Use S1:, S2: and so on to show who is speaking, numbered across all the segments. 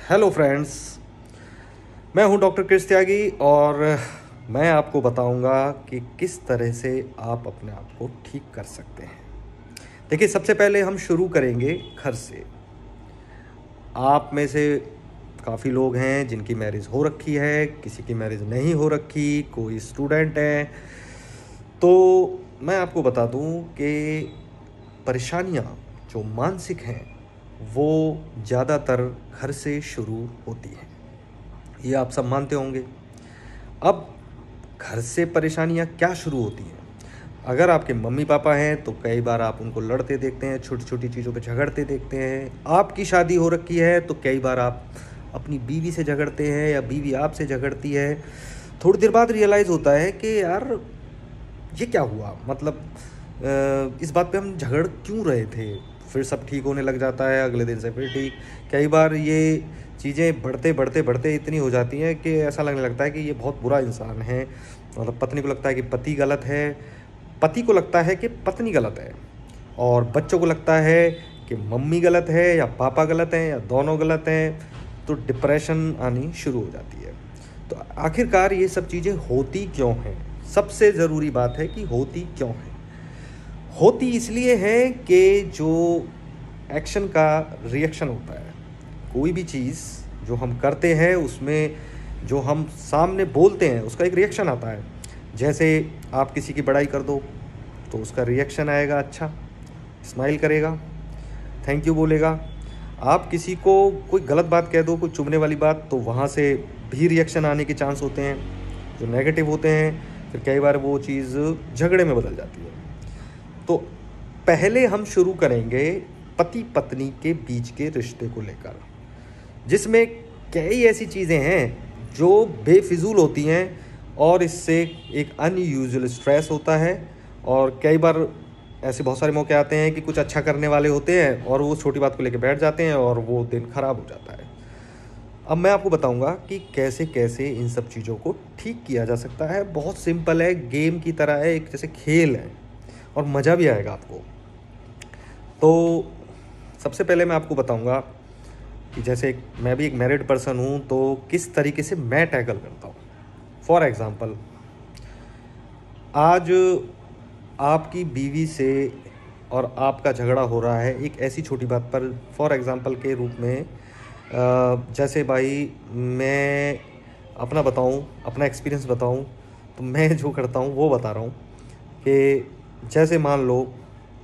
S1: Hello friends, मैं हूं doctor कृष त्यागी और मैं आपको बताऊंगा कि किस तरह से आप अपने आप को ठीक कर सकते हैं। देखिए, सबसे पहले हम शुरू करेंगे घर से। आप में से काफ़ी लोग हैं जिनकी मैरिज हो रखी है, किसी की मैरिज नहीं हो रखी, कोई स्टूडेंट है। तो मैं आपको बता दूं कि परेशानियां जो मानसिक हैं वो ज़्यादातर घर से शुरू होती हैं। ये आप सब मानते होंगे। अब घर से परेशानियां क्या शुरू होती हैं? अगर आपके मम्मी पापा हैं तो कई बार आप उनको लड़ते देखते हैं, छोटी छोटी चीज़ों पे झगड़ते देखते हैं। आपकी शादी हो रखी है तो कई बार आप अपनी बीवी से झगड़ते हैं या बीवी आपसे झगड़ती है। थोड़ी देर बाद रियलाइज़ होता है कि यार ये क्या हुआ, मतलब इस बात पे हम झगड़ क्यों रहे थे। फिर सब ठीक होने लग जाता है, अगले दिन से फिर ठीक। कई बार ये चीज़ें बढ़ते बढ़ते बढ़ते इतनी हो जाती हैं कि ऐसा लगने लगता है कि ये बहुत बुरा इंसान है। मतलब पत्नी को लगता है कि पति गलत है, पति को लगता है कि पत्नी गलत है, और बच्चों को लगता है कि मम्मी गलत है या पापा गलत हैं या दोनों गलत हैं। तो डिप्रेशन आनी शुरू हो जाती है। तो आखिरकार ये सब चीज़ें होती क्यों हैं? सबसे ज़रूरी बात है कि होती क्यों है। होती इसलिए है कि जो एक्शन का रिएक्शन होता है, कोई भी चीज़ जो हम करते हैं उसमें जो हम सामने बोलते हैं उसका एक रिएक्शन आता है। जैसे आप किसी की बड़ाई कर दो तो उसका रिएक्शन आएगा, अच्छा स्माइल करेगा, थैंक यू बोलेगा। आप किसी को कोई गलत बात कह दो, कोई चुभने वाली बात, तो वहाँ से भी रिएक्शन आने के चांस होते हैं जो नेगेटिव होते हैं। फिर कई बार वो चीज़ झगड़े में बदल जाती है। तो पहले हम शुरू करेंगे पति पत्नी के बीच के रिश्ते को लेकर, जिसमें कई ऐसी चीज़ें हैं जो बेफिजूल होती हैं और इससे एक अनयूजुअल स्ट्रेस होता है। और कई बार ऐसे बहुत सारे मौके आते हैं कि कुछ अच्छा करने वाले होते हैं और वो छोटी बात को लेकर बैठ जाते हैं और वो दिन खराब हो जाता है। अब मैं आपको बताऊंगा कि कैसे कैसे इन सब चीज़ों को ठीक किया जा सकता है। बहुत सिंपल है, गेम की तरह है, एक जैसे खेल है और मज़ा भी आएगा आपको। तो सबसे पहले मैं आपको बताऊंगा कि जैसे मैं भी एक मैरिड पर्सन हूँ तो किस तरीके से मैं टैकल करता हूँ। फॉर एग्ज़ाम्पल, आज आपकी बीवी से और आपका झगड़ा हो रहा है एक ऐसी छोटी बात पर। फॉर एग्ज़ाम्पल के रूप में जैसे भाई मैं अपना बताऊँ, अपना एक्सपीरियंस बताऊँ, तो मैं जो करता हूँ वो बता रहा हूँ कि जैसे मान लो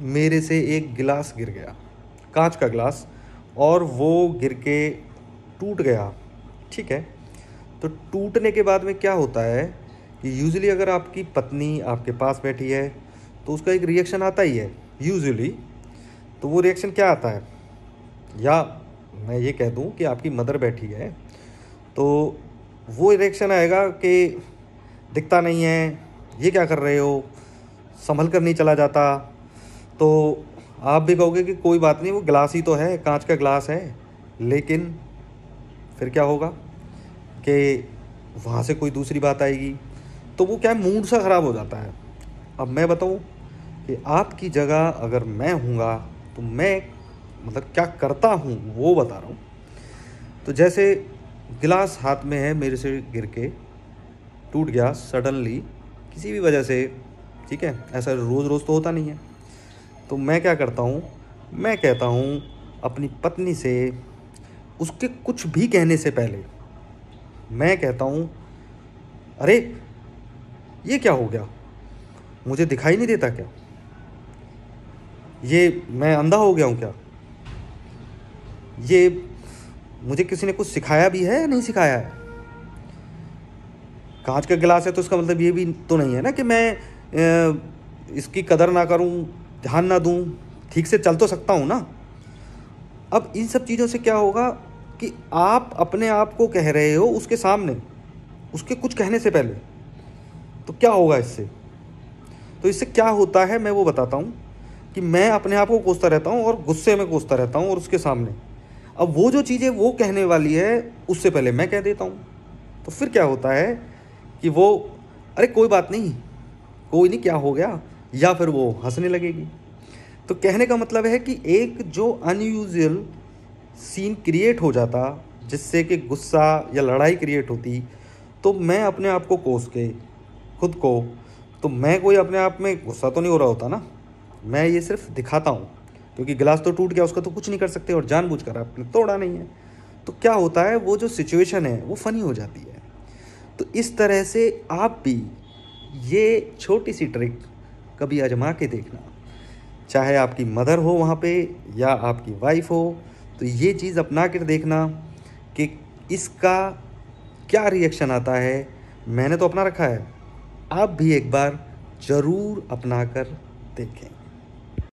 S1: मेरे से एक गिलास गिर गया, कांच का गिलास, और वो गिर के टूट गया, ठीक है। तो टूटने के बाद में क्या होता है कि यूजुअली अगर आपकी पत्नी आपके पास बैठी है तो उसका एक रिएक्शन आता ही है यूजुअली। तो वो रिएक्शन क्या आता है, या मैं ये कह दूं कि आपकी मदर बैठी है तो वो रिएक्शन आएगा कि दिखता नहीं है, ये क्या कर रहे हो, संभल कर नहीं चला जाता। तो आप भी कहोगे कि कोई बात नहीं, वो गिलास ही तो है, कांच का गिलास है। लेकिन फिर क्या होगा कि वहाँ से कोई दूसरी बात आएगी तो वो क्या है, मूड सा ख़राब हो जाता है। अब मैं बताऊँ कि आपकी जगह अगर मैं हूँगा तो मैं मतलब क्या करता हूँ वो बता रहा हूँ। तो जैसे गिलास हाथ में है, मेरे से गिर के टूट गया सडनली किसी भी वजह से, ठीक है, ऐसा रोज़ रोज़ तो होता नहीं है। तो मैं क्या करता हूँ, मैं कहता हूँ अपनी पत्नी से, उसके कुछ भी कहने से पहले मैं कहता हूँ, अरे ये क्या हो गया, मुझे दिखाई नहीं देता क्या, ये मैं अंधा हो गया हूँ क्या, ये मुझे किसी ने कुछ सिखाया भी है या नहीं सिखाया है। कांच का गिलास है तो इसका मतलब ये भी तो नहीं है ना कि मैं इसकी कदर ना करूं, ध्यान ना दूं, ठीक से चल तो सकता हूं ना। अब इन सब चीज़ों से क्या होगा कि आप अपने आप को कह रहे हो उसके सामने, उसके कुछ कहने से पहले। तो क्या होगा इससे? तो इससे क्या होता है मैं वो बताता हूँ कि मैं अपने आप को कोसता रहता हूँ और गुस्से में कोसता रहता हूँ और उसके सामने। अब वो जो चीज़ें वो कहने वाली है उससे पहले मैं कह देता हूँ। तो फिर क्या होता है कि वो, अरे कोई बात नहीं, कोई नहीं, क्या हो गया, या फिर वो हंसने लगेगी। तो कहने का मतलब है कि एक जो अनयूजुअल सीन क्रिएट हो जाता जिससे कि गुस्सा या लड़ाई क्रिएट होती, तो मैं अपने आप को कोस के खुद को, तो मैं कोई अपने आप में गुस्सा तो नहीं हो रहा होता ना, मैं ये सिर्फ दिखाता हूँ, क्योंकि गिलास तो टूट गया, उसका तो कुछ नहीं कर सकते और जानबूझकर आपने तोड़ा नहीं है। तो क्या होता है, वो जो सिचुएशन है वो फ़नी हो जाती है। तो इस तरह से आप भी ये छोटी सी ट्रिक कभी आजमा के देखना, चाहे आपकी मदर हो वहाँ पे या आपकी वाइफ हो, तो ये चीज़ अपना कर देखना कि इसका क्या रिएक्शन आता है। मैंने तो अपना रखा है, आप भी एक बार ज़रूर अपना कर देखें।